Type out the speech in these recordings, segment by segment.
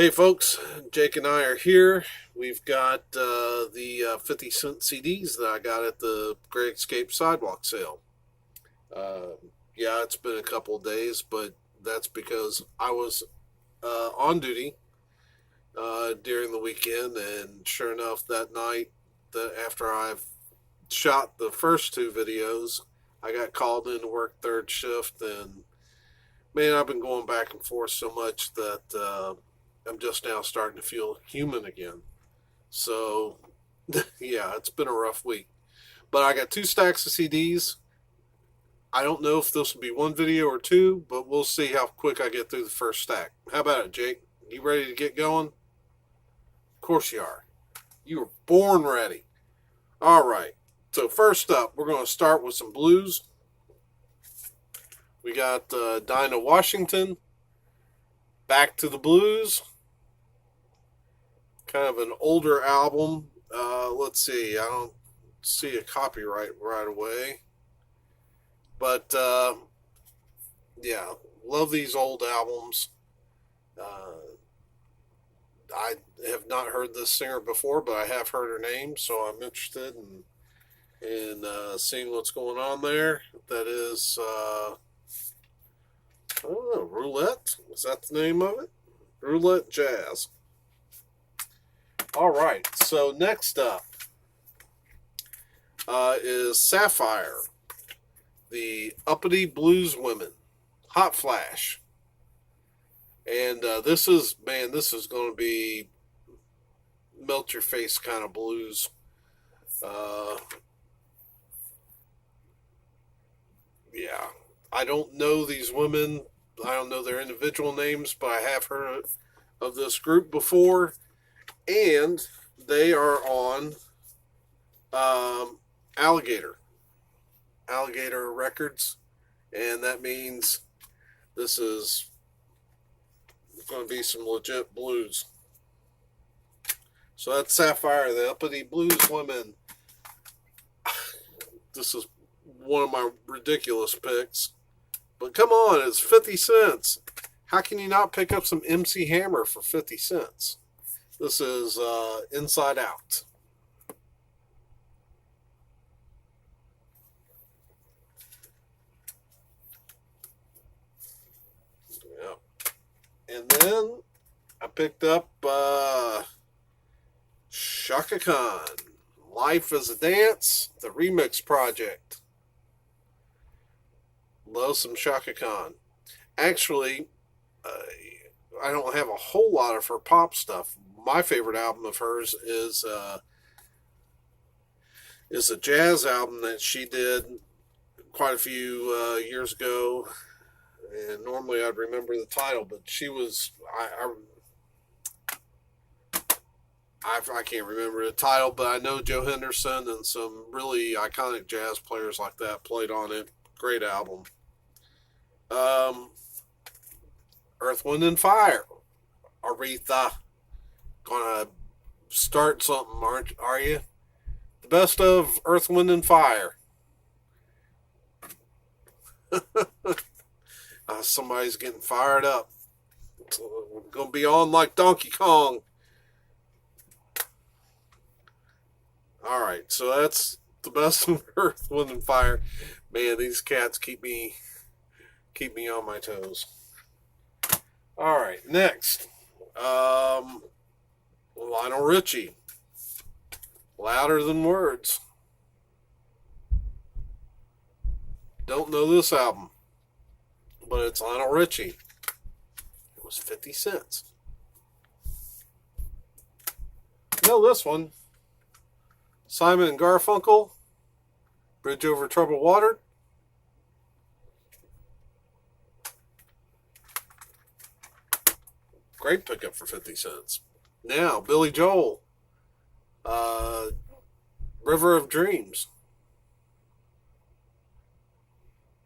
Hey folks, Jake and I are here. We've got the 50-cent CDs that I got at the Great Escape Sidewalk sale. Uh, yeah, it's been a couple of days, but that's because I was on duty during the weekend, and sure enough, that night, after I've shot the first two videos, I got called in to work third shift, and man, I've been going back and forth so much that I'm just now starting to feel human again. So, yeah, it's been a rough week. But I got two stacks of CDs. I don't know if this will be one video or two, but we'll see how quick I get through the first stack. How about it, Jake? You ready to get going? Of course you are. You were born ready. All right. So first up, we're going to start with some blues. We got Dinah Washington, Back to the Blues. Kind of an older album. Let's see. I don't see a copyright right away. But, yeah, love these old albums. I have not heard this singer before, but I have heard her name, so I'm interested in seeing what's going on there. That is, I don't know, Roulette? Is that the name of it? Roulette Jazz. All right, so next up is Sapphire, the Uppity Blues Women, Hot Flash. And this is going to be melt your face kind of blues. Yeah, I don't know these women. I don't know their individual names, but I have heard of this group before. And they are on Alligator Records, and that means this is going to be some legit blues. So that's Sapphire, the Uppity Blues Women. This is one of my ridiculous picks, but come on, it's 50 cents. How can you not pick up some MC Hammer for 50 cents? This is Inside Out. Yep. And then I picked up Chaka Khan, Life is a Dance, the Remix Project. Love some Chaka Khan. Actually, I don't have a whole lot of her pop stuff. My favorite album of hers is a jazz album that she did quite a few years ago, and normally I'd remember the title, but she was I can't remember the title, but I know Joe Henderson and some really iconic jazz players like that played on it. Great album. Earth, Wind, and Fire. Aretha. Gonna start something, are you? The best of Earth, Wind, and Fire. Somebody's getting fired up. We're gonna be on like Donkey Kong. All right, so that's the best of Earth, Wind, and Fire. Man, these cats keep me on my toes. All right, next. Lionel Richie, Louder Than Words. Don't know this album, but it's Lionel Richie. It was 50 cents. Know this one. Simon and Garfunkel, Bridge Over Troubled Water. Great pickup for 50 cents. Now, Billy Joel, River of Dreams.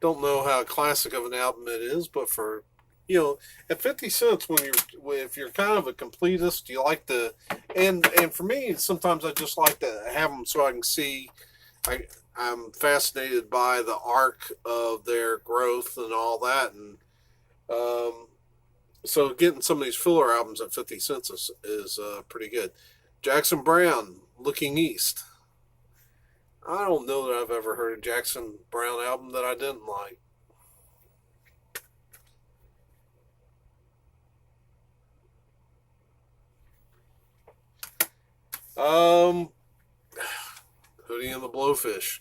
Don't know how classic of an album it is, but for, at 50 cents, if you're kind of a completist, you like to, and for me, sometimes I just like to have them so I can see. I'm fascinated by the arc of their growth and all that, and So getting some of these filler albums at 50 cents is pretty good. Jackson Browne, Looking East. I don't know that I've ever heard a Jackson Browne album that I didn't like. Um, Hootie and the Blowfish.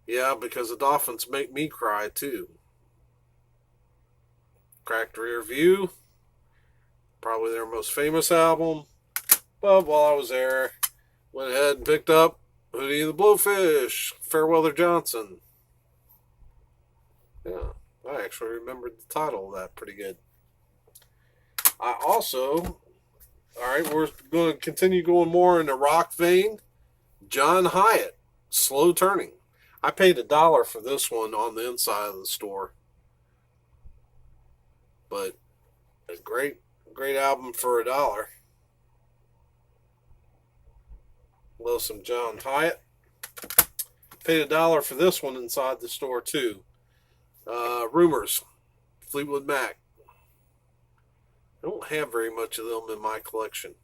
Yeah, because the Dolphins make me cry too. Cracked Rear View, probably their most famous album. But while I was there, went ahead and picked up Hootie and the Blowfish, Fairweather Johnson. Yeah, I actually remembered the title of that pretty good. I also, alright, we're going to continue going more in the rock vein. John Hiatt, Slow Turning. I paid $1 for this one on the inside of the store. But a great album for $1. Love some John Hiatt. Paid $1 for this one inside the store too. Rumors, Fleetwood Mac. I don't have very much of them in my collection.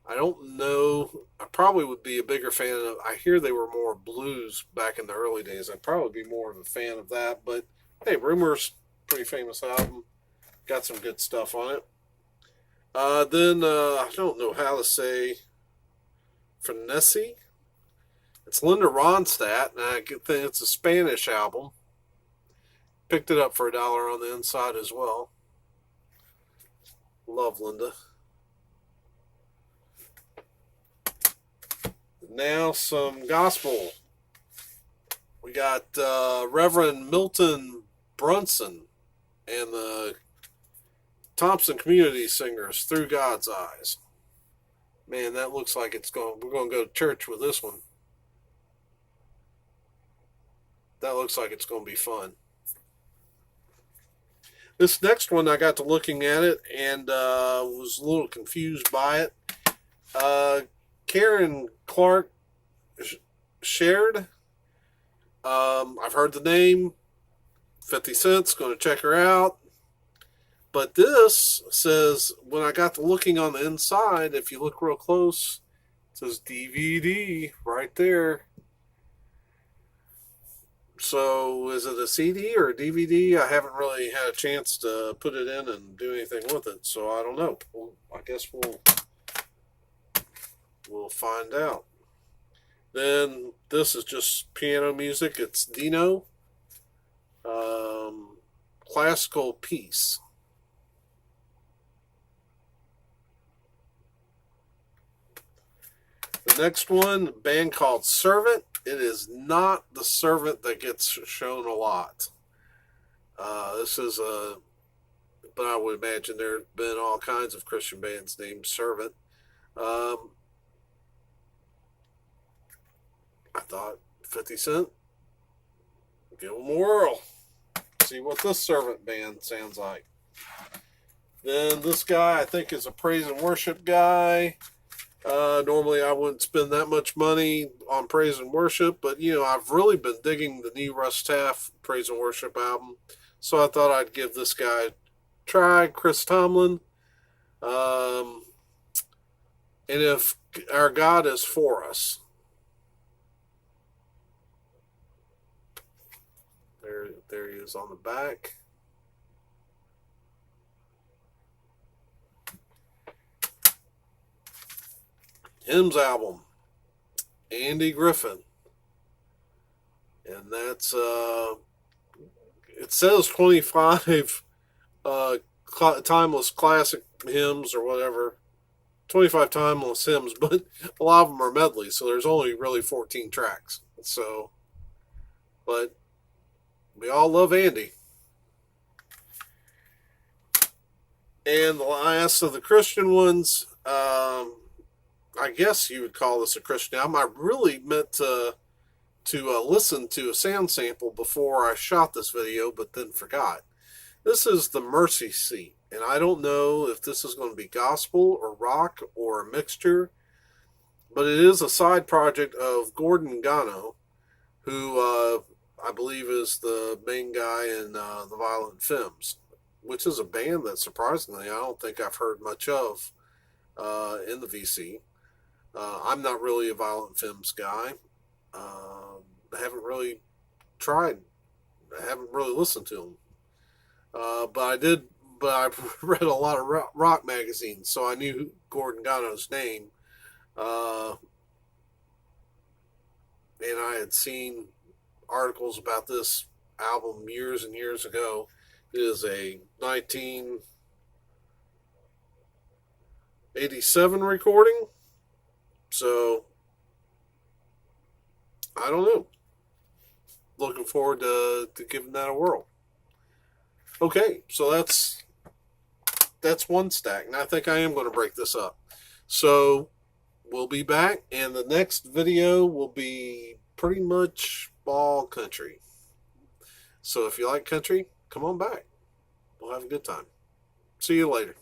I don't know. I probably would be a bigger fan of. I hear they were more blues back in the early days. I'd probably be more of a fan of that. But hey, Rumors, pretty famous album. Got some good stuff on it. Then I don't know how to say Finesse. It's Linda Ronstadt, and I think it's a Spanish album. Picked it up for $1 on the inside as well. Love Linda. Now some gospel. We got Reverend Milton Brunson and the Thompson Community Singers, Through God's Eyes. Man, that looks like we're going to go to church with this one. That looks like it's going to be fun. This next one, I got to looking at it and was a little confused by it. Karen Clark shared. I've heard the name. 50 cents. Going to check her out. But this says, when I got to looking on the inside, if you look real close, it says DVD right there. So is it a CD or a DVD? I haven't really had a chance to put it in and do anything with it, so I don't know. I guess we'll find out. Then this is just piano music. It's Dino, Classical Piece. The next one, a band called Servant. It is not the Servant that gets shown a lot. This is but I would imagine there have been all kinds of Christian bands named Servant. I thought 50 Cent, give them a whirl. See what this Servant band sounds like. Then this guy, I think, is a praise and worship guy. Normally I wouldn't spend that much money on praise and worship, but I've really been digging the new Ronstadt praise and worship album, so I thought I'd give this guy a try. Chris Tomlin. And if our God is for us. There he is on the back. Hymns album, Andy Griffin, and that's it says 25 timeless classic hymns or whatever, 25 timeless hymns, but a lot of them are medley, so there's only really 14 tracks. So, but we all love Andy. And the last of the Christian ones, I guess you would call this a Christian album. I really meant to listen to a sound sample before I shot this video, but then forgot. This is the Mercy Seat, and I don't know if this is going to be gospel or rock or a mixture, but it is a side project of Gordon Gano, who I believe is the main guy in the Violent Femmes. which is a band that surprisingly I don't think I've heard much of in the VC. I'm not really a Violent Femmes guy. I haven't really tried. I haven't really listened to them. But I did. But I've read a lot of rock magazines, so I knew Gordon Gano's name. And I had seen articles about this album years and years ago. It is a 1987 recording. So, I don't know. Looking forward to giving that a whirl. Okay, so that's one stack, and I think I am going to break this up. So, we'll be back, and the next video will be pretty much all country. So if you like country, come on back. We'll have a good time. See you later.